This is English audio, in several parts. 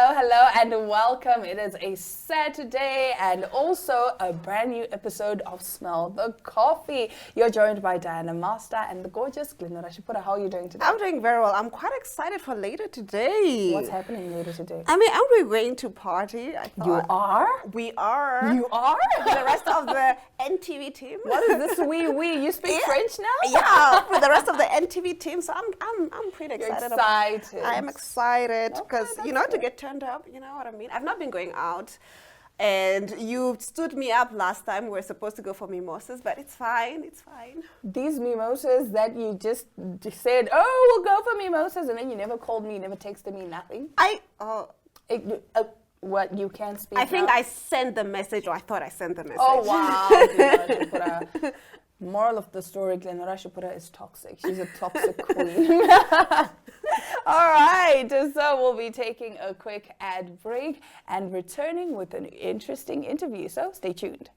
Hello, and welcome. It is a Saturday and also a brand new episode of Smell the Coffee. You're joined by Diana Master and the gorgeous Glenora Shipura. How are you doing today? I'm doing very well. I'm quite excited for later today. What's happening later today? I mean, I'm going to party. You are? We are. You are? For the rest of the NTV team. What is this we? You speak French now? Yeah, for the rest of the NTV team. So I'm pretty excited. You're excited. I am excited because, that's to get turned up, you know what I mean? I've not been going out. And you stood me up last time. We were supposed to go for mimosas, but it's fine. It's fine. These mimosas that you just said, oh, we'll go for mimosas, and then you never called me, you never texted me, nothing. What, you can't speak I think now? I sent the message, or I thought I sent the message. Oh, wow. Glenora Shipura. Moral of the story, Glenora Shipura is toxic. She's a toxic queen. All right, so we'll be taking a quick ad break and returning with an interesting interview. So stay tuned.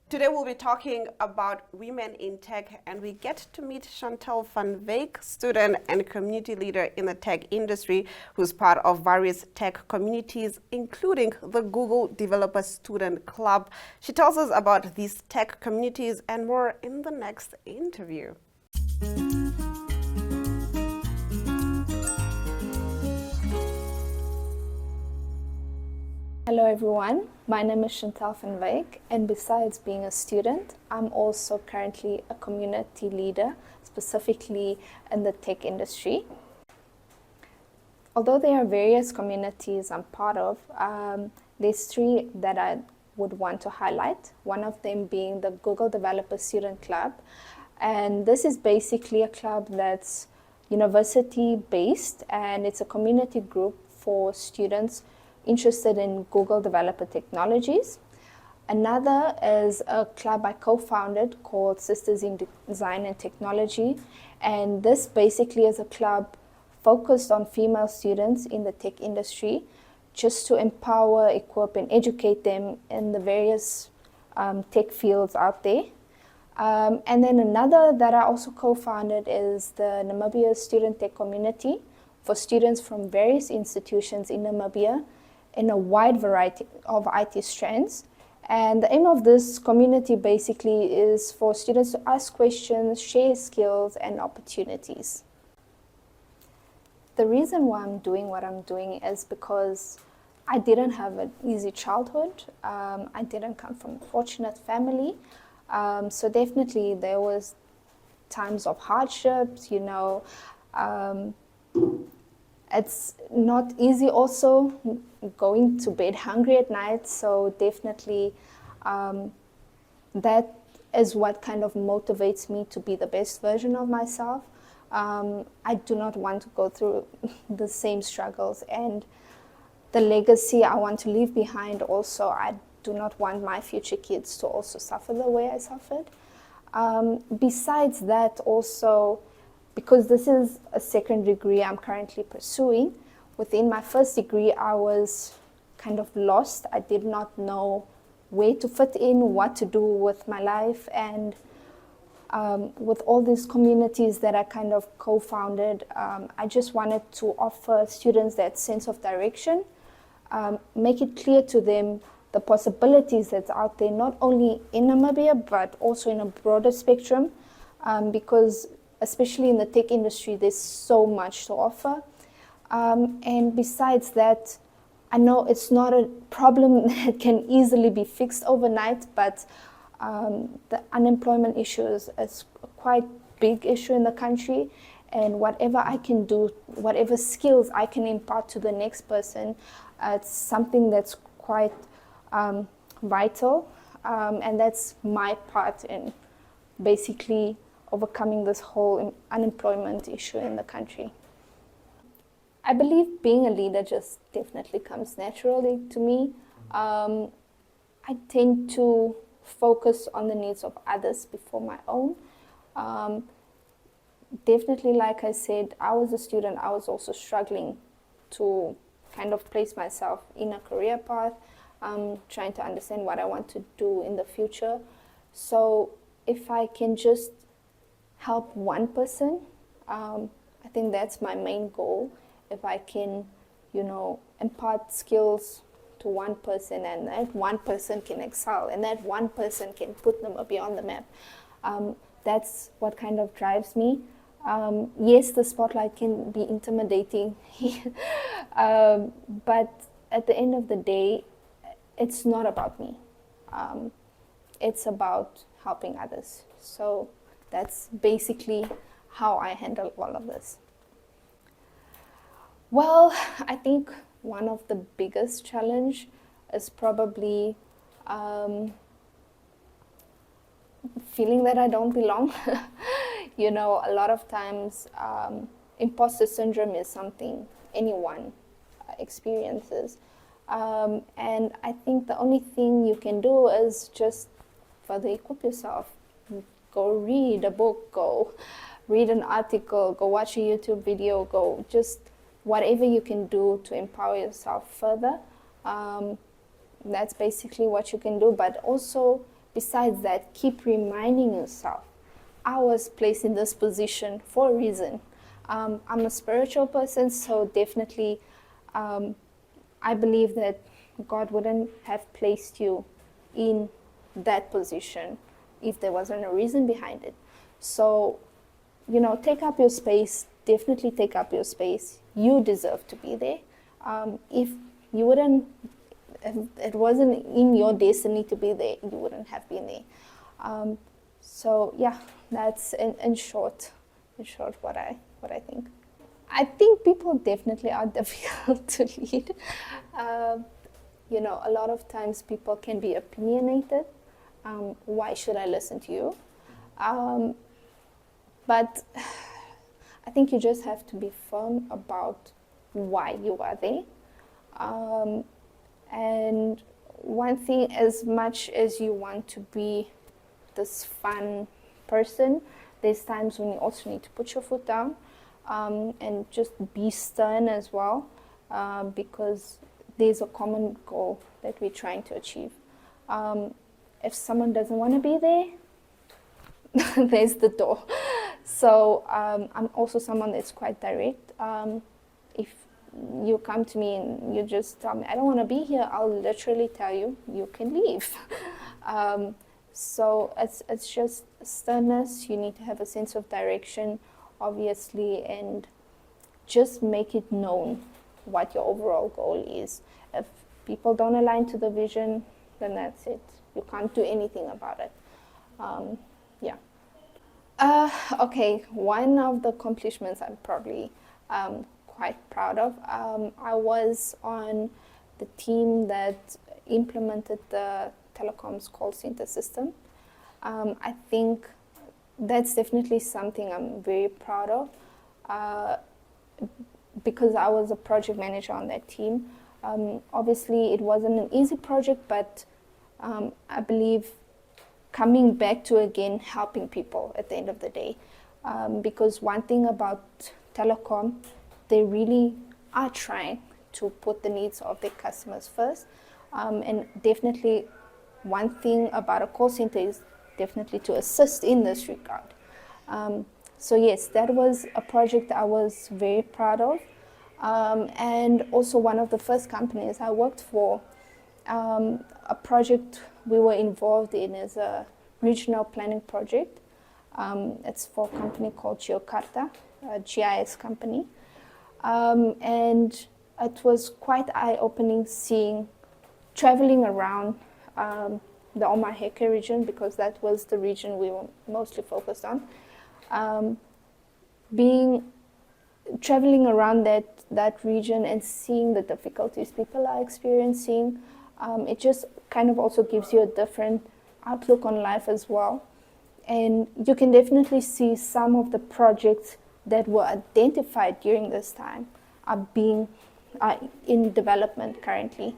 Today we'll be talking about women in tech, and we get to meet Chantal van Wyk, student and community leader in the tech industry, who's part of various tech communities, including the Google Developer Student Club. She tells us about these tech communities and more in the next interview. Hello everyone, my name is Chantal van Wyk, and besides being a student, I'm also currently a community leader, specifically in the tech industry. Although there are various communities I'm part of, there's three that I would want to highlight, one of them being the Google Developer Student Club. And this is basically a club that's university-based, and it's a community group for students interested in Google Developer Technologies. Another is a club I co-founded called Sisters in Design and Technology, and this basically is a club focused on female students in the tech industry, just to empower, equip, and educate them in the various tech fields out there. And then another that I also co-founded is the Namibia Student Tech Community for students from various institutions in Namibia, in a wide variety of IT strands. And the aim of this community basically is for students to ask questions, share skills and opportunities. The reason why I'm doing what I'm doing is because I didn't have an easy childhood. I didn't come from a fortunate family. So definitely there was times of hardships, it's not easy also going to bed hungry at night, so definitely that is what kind of motivates me to be the best version of myself. I do not want to go through the same struggles, and the legacy I want to leave behind also, I do not want my future kids to also suffer the way I suffered. Besides that also, because this is a second degree I'm currently pursuing, within my first degree I was kind of lost. I did not know where to fit in, what to do with my life, and with all these communities that I kind of co-founded, I just wanted to offer students that sense of direction, make it clear to them the possibilities that's out there, not only in Namibia, but also in a broader spectrum, because especially in the tech industry, there's so much to offer. And besides that, I know it's not a problem that can easily be fixed overnight, but the unemployment issue is quite a big issue in the country. and whatever I can do, whatever skills I can impart to the next person, it's something that's quite vital, and that's my part in basically overcoming this whole unemployment issue in the country. I believe being a leader just definitely comes naturally to me. I tend to focus on the needs of others before my own. Definitely, like I said, I was a student, I was also struggling to kind of place myself in a career path, trying to understand what I want to do in the future. So if I can just help one person, I think that's my main goal. If I can, impart skills to one person, and that one person can excel, and that one person can put them beyond the map, that's what kind of drives me. Yes, the spotlight can be intimidating, but at the end of the day, it's not about me. It's about helping others. So that's basically how I handle all of this. Well, I think one of the biggest challenge is probably feeling that I don't belong. A lot of times imposter syndrome is something anyone experiences. And I think the only thing you can do is just further equip yourself. Go read a book, go read an article, go watch a YouTube video, go just whatever you can do to empower yourself further. That's basically what you can do. But also, besides that, keep reminding yourself, I was placed in this position for a reason. I'm a spiritual person, so definitely I believe that God wouldn't have placed you in that position if there wasn't a reason behind it. So, take up your space, definitely take up your space. You deserve to be there. If you wouldn't, if it wasn't in your destiny to be there, you wouldn't have been there. So yeah, that's in short what I think. I think people definitely are difficult to lead. A lot of times people can be opinionated. Why should I listen to you? But I think you just have to be firm about why you are there. And one thing, as much as you want to be this fun person, there's times when you also need to put your foot down and just be stern as well, because there's a common goal that we're trying to achieve. If someone doesn't want to be there, there's the door. So I'm also someone that's quite direct. If you come to me and you just tell me, I don't want to be here, I'll literally tell you, you can leave. So it's just sternness. You need to have a sense of direction, obviously, and just make it known what your overall goal is. If people don't align to the vision, then that's it. You can't do anything about it. Yeah. Okay, one of the accomplishments I'm probably quite proud of. I was on the team that implemented the telecoms call center system. I think that's definitely something I'm very proud of, because I was a project manager on that team. Obviously, it wasn't an easy project, but I believe coming back to again helping people at the end of the day, because one thing about telecom, they really are trying to put the needs of their customers first, and definitely one thing about a call center is definitely to assist in this regard. So yes, that was a project I was very proud of, and also one of the first companies I worked for. A project we were involved in is a regional planning project. It's for a company called GeoCarta, a GIS company. And it was quite eye-opening traveling around the Omaheke region, because that was the region we were mostly focused on. being traveling around that region and seeing the difficulties people are experiencing, it just kind of also gives you a different outlook on life as well. And you can definitely see some of the projects that were identified during this time are in development currently.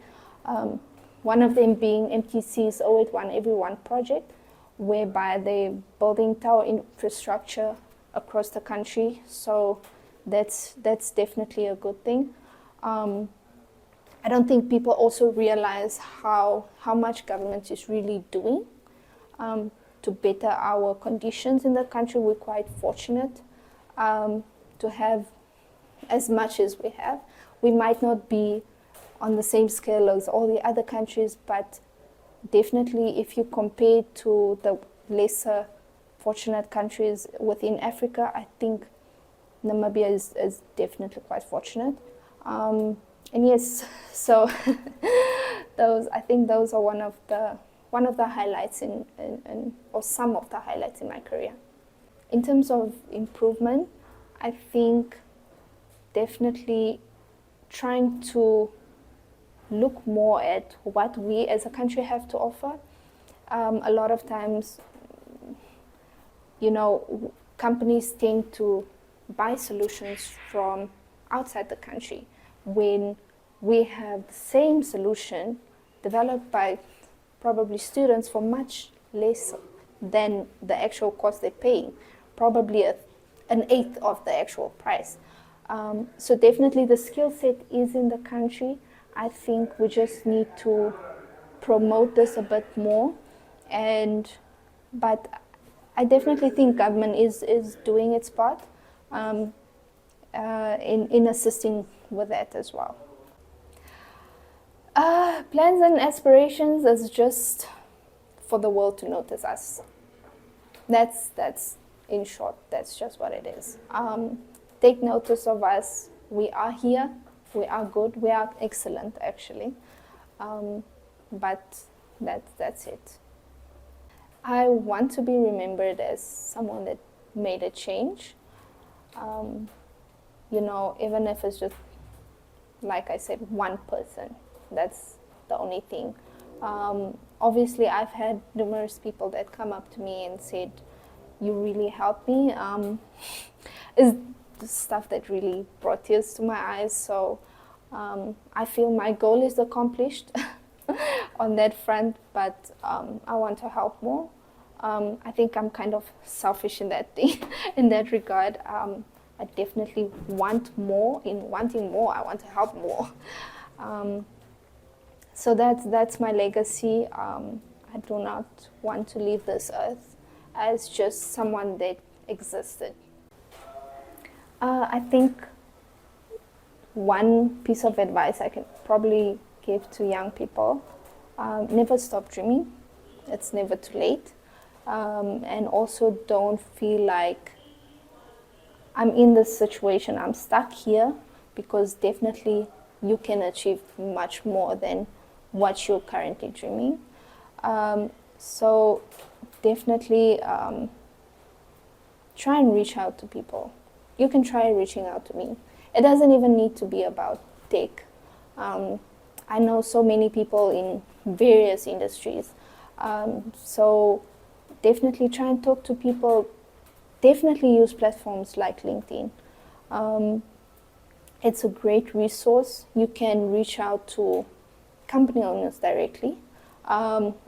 One of them being MTC's 081 Everyone project, whereby they're building tower infrastructure across the country. So that's definitely a good thing. I don't think people also realize how much government is really doing to better our conditions in the country. We're quite fortunate to have as much as we have. We might not be on the same scale as all the other countries, but definitely if you compare to the lesser fortunate countries within Africa, I think Namibia is definitely quite fortunate. And yes, so I think those are one of the highlights or some of the highlights in my career. In terms of improvement, I think definitely trying to look more at what we as a country have to offer. A lot of times, companies tend to buy solutions from outside the country when we have the same solution developed by probably students for much less than the actual cost they're paying, probably an eighth of the actual price. So definitely the skill set is in the country. I think we just need to promote this a bit more, but I definitely think government is doing its part in assisting with that as well. Plans and aspirations is just for the world to notice us. That's in short, that's just what it is. Take notice of us. We are here. We are good. We are excellent, actually. But that's it. I want to be remembered as someone that made a change. Even if it's just, like I said, one person. That's the only thing. Obviously, I've had numerous people that come up to me and said, "You really helped me." Is the stuff that really brought tears to my eyes. So I feel my goal is accomplished on that front, but I want to help more. I think I'm kind of selfish in that thing, in that regard. I definitely want more. In wanting more, I want to help more. So that's my legacy. I do not want to leave this earth as just someone that existed. I think one piece of advice I can probably give to young people, never stop dreaming. It's never too late. And also don't feel like I'm in this situation, I'm stuck here, because definitely you can achieve much more than what you're currently dreaming. So definitely try and reach out to people. You can try reaching out to me. It doesn't even need to be about tech. I know so many people in various industries. So definitely try and talk to people. Definitely use platforms like LinkedIn. It's a great resource. You can reach out to company owners directly.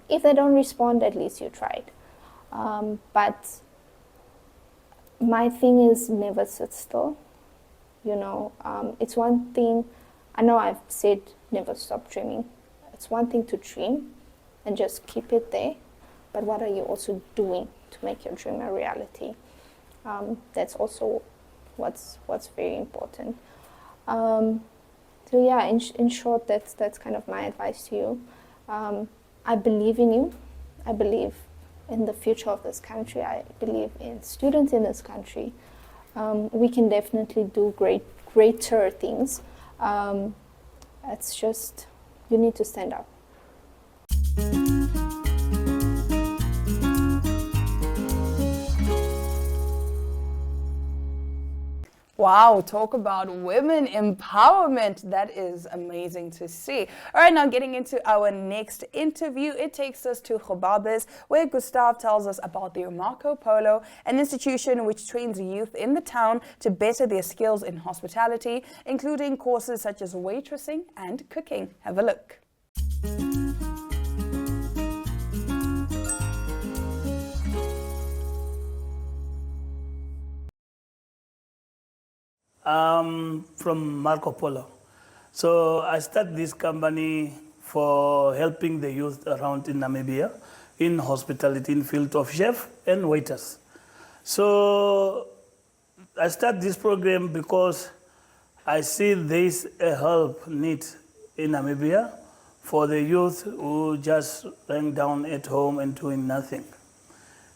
If they don't respond, at least you tried. But my thing is never sit still. It's one thing, I know I've said never stop dreaming. It's one thing to dream and just keep it there, but what are you also doing to make your dream a reality? That's also what's very important. So yeah, in short, that's kind of my advice to you. I believe in you. I believe in the future of this country. I believe in students in this country. We can definitely do greater things. It's just, you need to stand up. Wow, talk about women empowerment. That is amazing to see. All right, now getting into our next interview, it takes us to Gobabis, where Gustav tells us about their Marco Polo, an institution which trains youth in the town to better their skills in hospitality, including courses such as waitressing and cooking. Have a look. From Marco Polo. So I started this company for helping the youth around in Namibia in hospitality, in field of chef and waiters. So I started this program because I see there's a help need in Namibia for the youth who just lying down at home and doing nothing.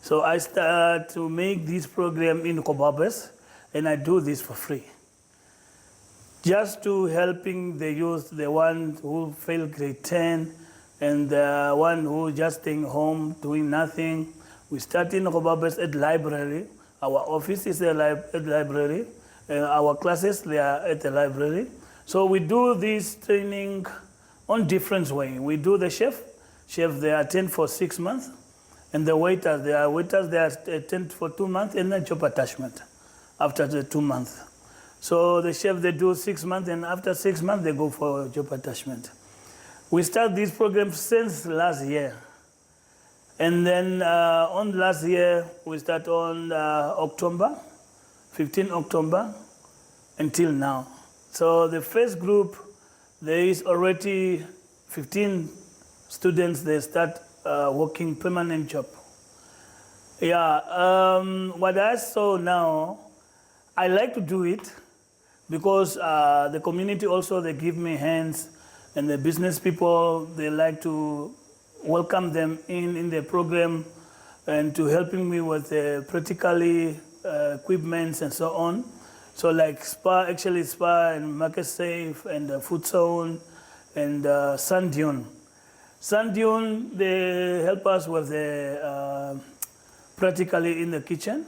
So I started to make this program in Gobabis, and I do this for free. Just to helping the youth, the one who failed grade 10 and the one who just staying home doing nothing. We start in Gobabis at library. Our office is at library. Our classes, they are at the library. So we do this training on different way. We do the chef, they attend for 6 months. And the waiters, they attend for 2 months, and then job attachment after the 2 months. So the chef, they do 6 months, and after 6 months, they go for job attachment. We start this program since last year. And then on last year, we start on October, 15 October, until now. So the first group, there is already 15 students, they start working permanent job. Yeah, what I saw now, I like to do it because the community also, they give me hands, and the business people, they like to welcome them in the program and to helping me with the practically equipments and so on. So like Spa and Market Safe and Food Zone and Sand Dune. Sand Dune, they help us with the practically in the kitchen.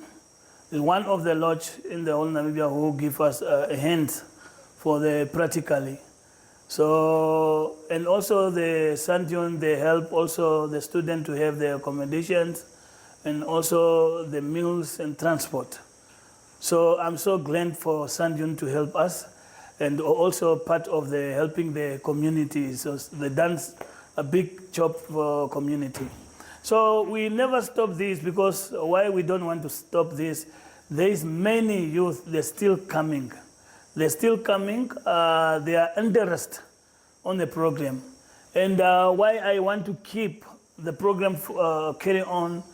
One of the lodge in the whole Namibia who give us a hand for the practically. So, and also the Sand Dune, they help also the student to have their accommodations and also the meals and transport. So I'm so glad for Sand Dune to help us, and also part of the helping the community. So they done a big job for community. So we never stop this, because why we don't want to stop this? There is many youth, they're still coming. They're still coming, they are interested on the program. And why I want to keep the program carry on,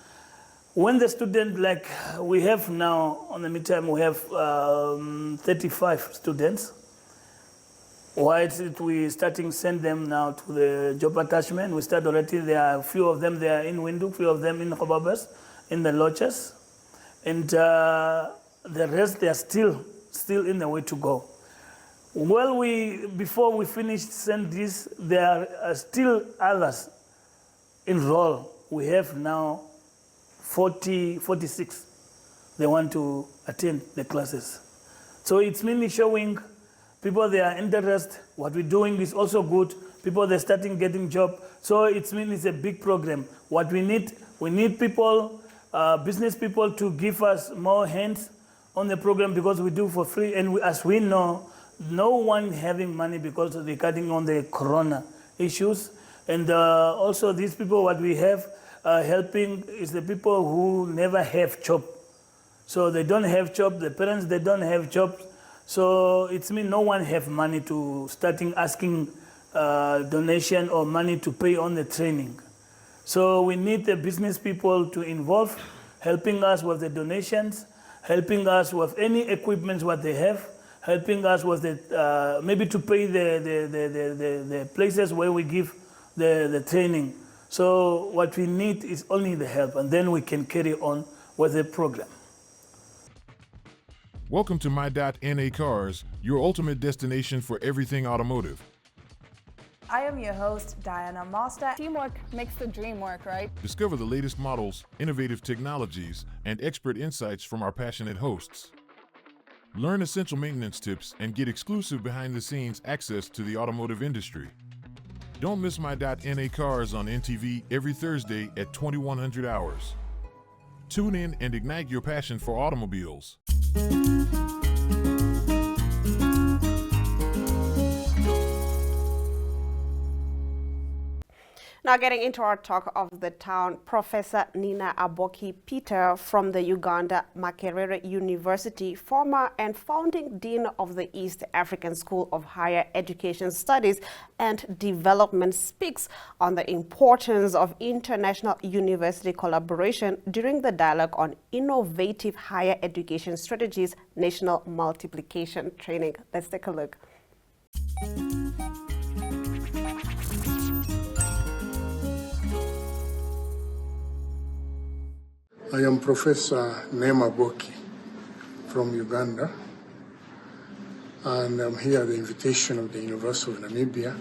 when the student, like we have now, on the midterm, we have 35 students. Why is it we starting send them now to the job attachment? We start already, there are a few of them, they are in Windhoek, few of them in Gobabis, in the lodges. And the rest, they are still in the way to go. Well, before we finish send this, there are still others enrolled. We have now 46. They want to attend the classes. So it's mainly showing people, they are interested. What we're doing is also good. People, they're starting getting job. So it's a big program. What we need people, business people, to give us more hands on the program, because we do for free. And as we know, no one having money because of the cutting on the corona issues. And also these people, what we have helping is the people who never have job. So they don't have job, the parents, they don't have jobs. So it's mean no one have money to starting asking donation or money to pay on the training. So we need the business people to involve, helping us with the donations, helping us with any equipment what they have, helping us with the maybe to pay the places where we give the training. So what we need is only the help, and then we can carry on with the program. Welcome to My.NA Cars, your ultimate destination for everything automotive. I am your host, Diana Master. Teamwork makes the dream work, right? Discover the latest models, innovative technologies, and expert insights from our passionate hosts. Learn essential maintenance tips and get exclusive behind-the-scenes access to the automotive industry. Don't miss my .NA Cars on NTV every Thursday at 2100 hours. Tune in and ignite your passion for automobiles. Now getting into our talk of the town, Professor Nina Aboki Peter from the Uganda Makerere University, former and founding Dean of the East African School of Higher Education Studies and Development, speaks on the importance of international university collaboration during the dialogue on innovative higher education strategies, national multiplication training. Let's take a look. I am Professor Nema Boki from Uganda, and I'm here at the invitation of the University of Namibia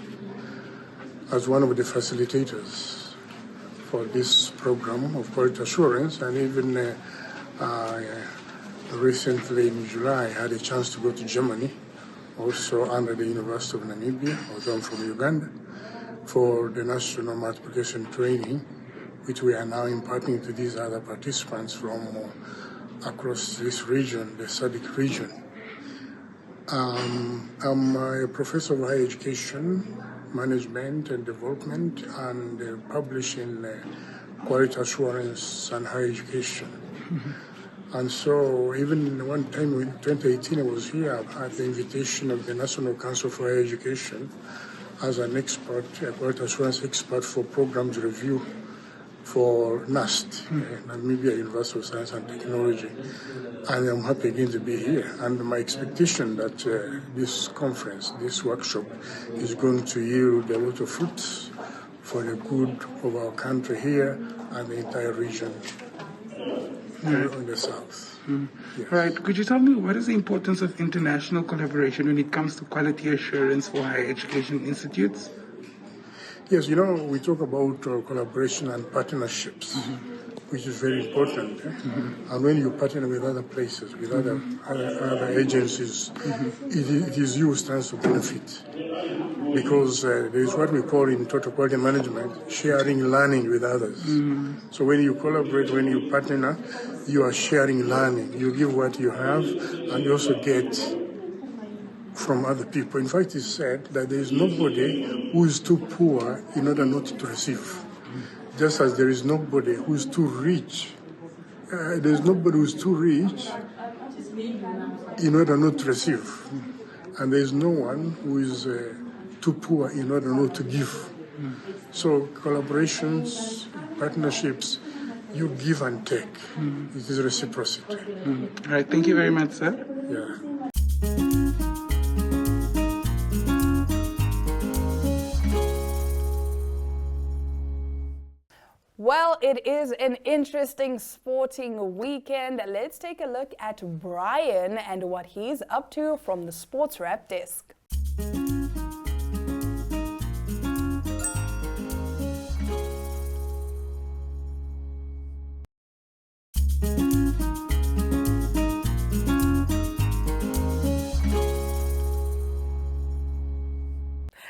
as one of the facilitators for this program of quality assurance. And even recently in July, I had a chance to go to Germany, also under the University of Namibia, although I'm from Uganda, for the national multiplication training, which we are now imparting to these other participants from across this region, the SADC region. I'm a professor of higher education, management and development, and publish in quality assurance and higher education. Mm-hmm. And so even one time in 2018 I was here at the invitation of the National Council for Higher Education as an expert, a quality assurance expert for programs review for NUST, Namibia University of Science and Technology. And I'm happy again to be here. And my expectation that this conference, this workshop, is going to yield a lot of fruits for the good of our country here and the entire region in the south. Yes. Right. Could you tell me what is the importance of international collaboration when it comes to quality assurance for higher education institutes? Yes, you know, we talk about collaboration and partnerships, which is very important. And when you partner with other places, with other agencies, it is you who stands to benefit. Because there is what we call in total quality management, sharing learning with others. So when you collaborate, when you partner, you are sharing learning. You give what you have, and you also get from other people. In fact, it's said that there is nobody who is too poor in order not to receive. Just as there is nobody who is too rich. There is nobody who is too rich in order not to receive. And there is no one who is too poor in order not to give. So collaborations, partnerships, you give and take. It is reciprocity. All right, thank you very much, sir. Yeah. Well, it is an interesting sporting weekend. Let's take a look at Brian and what he's up to from the Sports Wrap desk.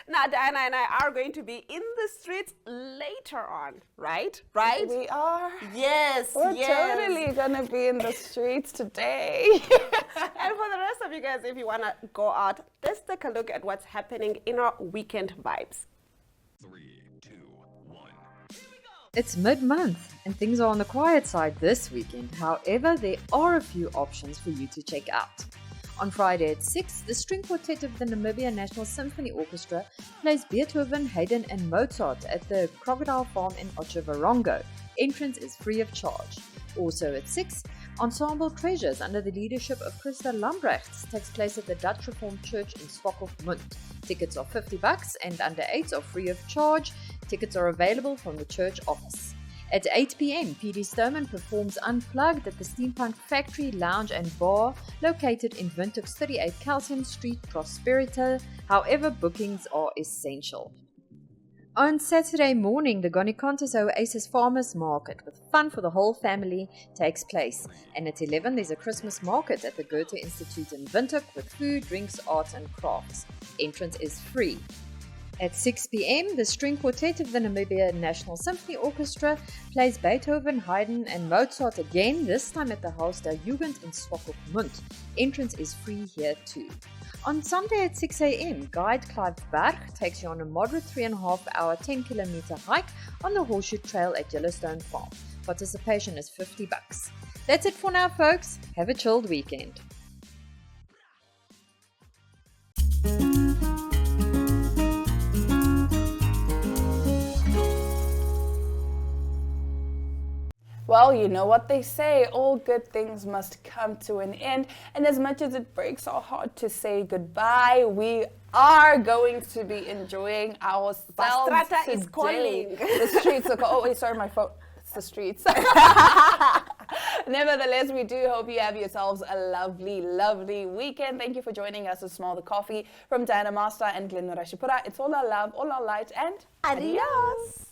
Now, Diana and I are going to be in the streets later on, right? Right? We are. Yes, We're yes. totally gonna be in the streets today. And for the rest of you guys, if you want to go out, let's take a look at what's happening in our weekend vibes. 3, 2, 1. It's mid-month and things are on the quiet side this weekend. However, there are a few options for you to check out. On Friday at 6, the string quartet of the Namibia National Symphony Orchestra plays Beethoven, Haydn and Mozart at the Crocodile Farm in Otjiwarongo. Entrance is free of charge. Also at 6, Ensemble Treasures under the leadership of Christa Lambrechts takes place at the Dutch Reformed Church in Swakopmund. Tickets are $50 and under 8s are free of charge. Tickets are available from the church office. At 8 p.m, PD Stoneman performs Unplugged at the Steampunk Factory Lounge and Bar located in Windhoek's 38 Calcium Street, Prosperity. However, bookings are essential. On Saturday morning, the Gonikontas Oasis Farmers Market with fun for the whole family takes place. And at 11, there's a Christmas market at the Goethe Institute in Windhoek with food, drinks, arts and crafts. Entrance is free. At 6 p.m., the string quartet of the Namibia National Symphony Orchestra plays Beethoven, Haydn and Mozart again, this time at the Haus der Jugend in Swakopmund. Entrance is free here too. On Sunday at 6 a.m., guide Clive Berg takes you on a moderate 3.5-hour 10-kilometer hike on the Horseshoe Trail at Yellowstone Farm. Participation is $50. That's it for now, folks. Have a chilled weekend. Well, you know what they say, all good things must come to an end. And as much as it breaks our heart to say goodbye, we are going to be enjoying ourselves Bastrata today. is calling. The streets are oh, wait, sorry, my phone. It's the streets. Nevertheless, we do hope you have yourselves a lovely, lovely weekend. Thank you for joining us to Smell the Coffee from Diana Master and Glenn Rashipura. It's all our love, all our light, and Adios.